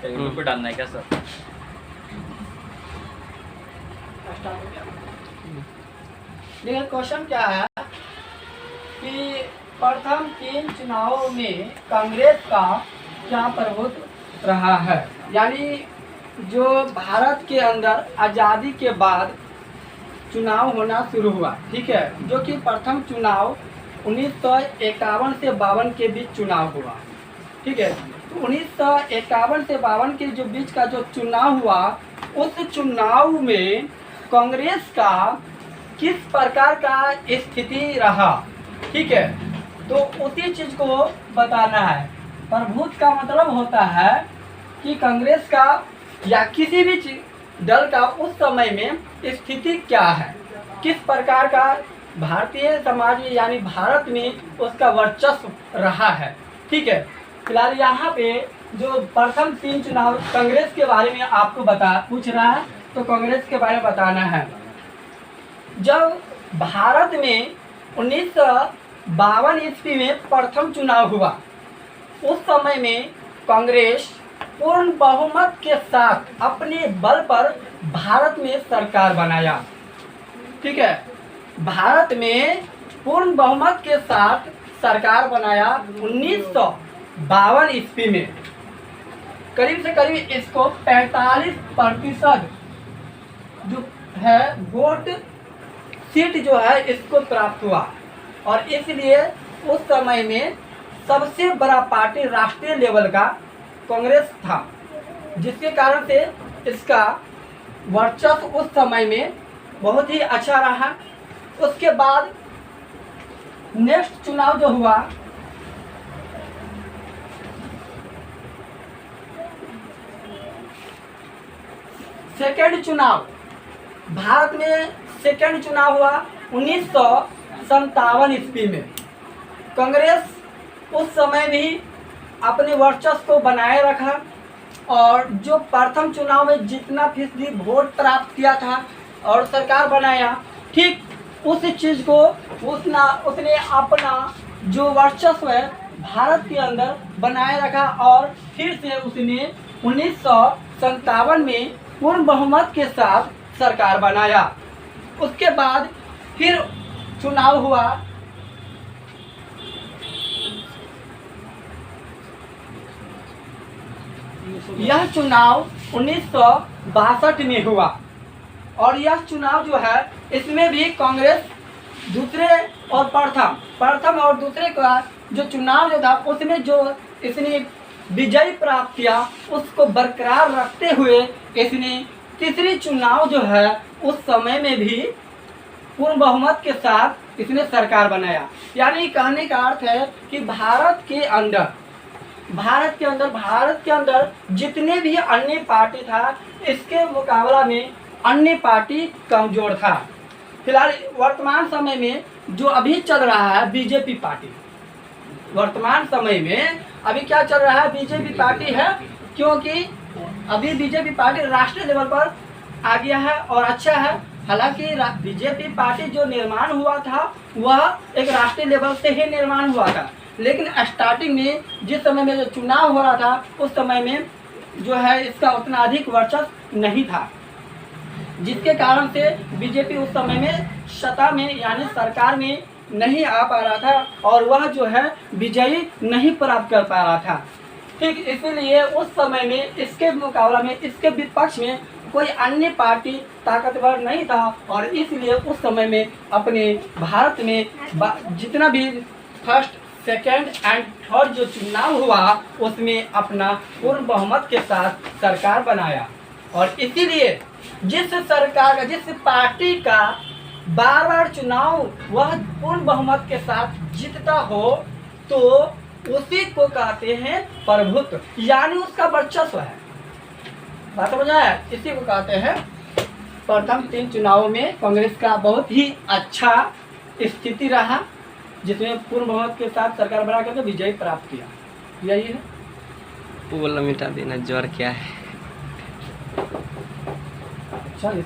YouTube पे डालना है क्या सर? देखिए क्वेश्चन क्या है कि प्रथम 3 चुनावों में कांग्रेस का क्या प्रभुत्व रहा है। यानी जो भारत के अंदर आज़ादी के बाद चुनाव होना शुरू हुआ, ठीक है, जो कि प्रथम चुनाव 1951 से 52 के बीच चुनाव हुआ, ठीक है। तो 1951 से 52 के जो बीच का जो चुनाव हुआ, उस चुनाव में कांग्रेस का किस प्रकार का स्थिति रहा, ठीक है, तो उसी चीज को बताना है। प्रभुत्व का मतलब होता है कि कांग्रेस का या किसी भी दल का उस समय में स्थिति क्या है, किस प्रकार का भारतीय समाज में यानी भारत में उसका वर्चस्व रहा है, ठीक है। फिलहाल यहाँ पे जो प्रथम 3 चुनाव कांग्रेस के बारे में आपको पूछ रहा है, तो कांग्रेस के बारे में बताना है। जब भारत में 1952 ईस्वी में प्रथम चुनाव हुआ, उस समय में कांग्रेस पूर्ण बहुमत के साथ अपने बल पर भारत में सरकार बनाया, ठीक है। भारत में पूर्ण बहुमत के साथ सरकार बनाया 1952 ईस्वी में। करीब से करीब इसको 45% जो है वोट सीट जो है इसको प्राप्त हुआ, और इसलिए उस समय में सबसे बड़ा पार्टी राष्ट्रीय लेवल का कांग्रेस था, जिसके कारण से इसका वर्चस्व उस समय में बहुत ही अच्छा रहा। उसके बाद नेक्स्ट चुनाव जो हुआ, सेकेंड चुनाव, भारत में सेकेंड चुनाव हुआ 1957 ईस्वी में। कांग्रेस उस समय भी अपने वर्चस्व को बनाए रखा, और जो प्रथम चुनाव में जितना फीसदी वोट प्राप्त किया था और सरकार बनाया, ठीक उस चीज़ को उसने अपना जो वर्चस्व है भारत के अंदर बनाए रखा, और फिर से उसने 1957 में पूर्ण बहुमत के साथ सरकार बनाया। उसके बाद फिर चुनाव हुआ यह चुनाव 1962 में हुआ, और यह चुनाव जो है इसमें भी कांग्रेस दूसरे और प्रथम और दूसरे का जो चुनाव जो था उसमें जो इसने विजय प्राप्त किया उसको बरकरार रखते हुए इसने तीसरी चुनाव जो है उस समय में भी पूर्ण बहुमत के साथ इसने सरकार बनाया। यानी कहने का अर्थ है कि भारत के अंदर जितने भी अन्य पार्टी था, इसके मुकाबला में अन्य पार्टी कमजोर था। फिलहाल वर्तमान समय में जो अभी चल रहा है बीजेपी पार्टी, वर्तमान समय में अभी क्या चल रहा है, बीजेपी पार्टी है, क्योंकि अभी बीजेपी पार्टी राष्ट्रीय लेवल पर आ गया है और अच्छा है। हालांकि बीजेपी पार्टी जो निर्माण हुआ था वह एक राष्ट्रीय लेवल से ही निर्माण हुआ था, लेकिन स्टार्टिंग में जिस समय में जो चुनाव हो रहा था उस समय में जो है इसका उतना अधिक वर्चस्व नहीं था, जिसके कारण से बीजेपी उस समय में सत्ता में यानी सरकार में नहीं आ पा रहा था, और वह जो है विजयी नहीं प्राप्त कर पा रहा था। ठीक इसीलिए उस समय में इसके मुकाबला में इसके विपक्ष में कोई अन्य पार्टी ताकतवर नहीं था, और इसलिए उस समय में अपने भारत में जितना भी फर्स्ट सेकेंड एंड थर्ड जो चुनाव हुआ उसमें अपना पूर्ण बहुमत के साथ सरकार बनाया। और इसीलिए जिस पार्टी का बार बार चुनाव वह पूर्ण बहुमत के साथ जीतता हो तो उसी को कहते हैं प्रभुत्व, यानी उसका वर्चस्व है। बात समझ आया? इसी को कहते हैं प्रथम 3 चुनावों में कांग्रेस का बहुत ही अच्छा स्थिति रहा, जिसमें पूर्ण बहुमत के साथ सरकार बना करके विजय प्राप्त किया। यही है। वो बोला मिटा देना, ज्वर क्या है? चलो